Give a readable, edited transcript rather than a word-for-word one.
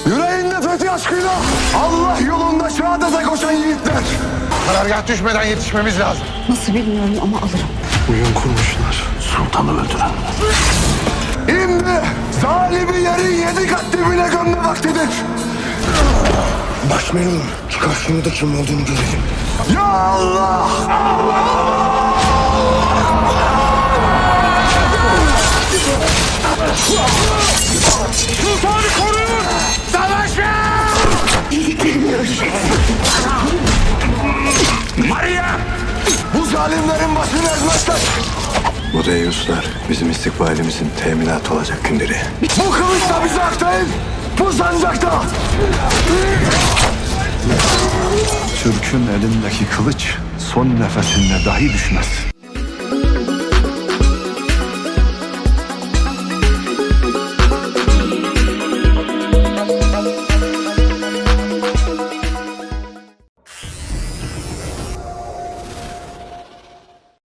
Yüreğinde fethi aşkıyla Allah yolunda şehadete koşan yiğitler. Karargah düşmeden yetişmemiz lazım. Nasıl bilmiyorum ama alırım. Oyun kurmuşlar. Sultanı öldürenler. Şimdi zalimi yerin 7 kat dibine gömme vaktidir. Başmayalım. Karşımda kim olduğunu görelim. Ya Allah! Sultanı koruyun! Savaşın! Bildiklerimle öleceksin. Maria! Bu zalimlerin başını ezmezler. Bu deyyuslar bizim istikbalimizin teminatı olacak günleri. Bu kılıç da bize hak değil. Bu sancak da. Türk'ün elindeki kılıç son nefesinde dahi düşmez.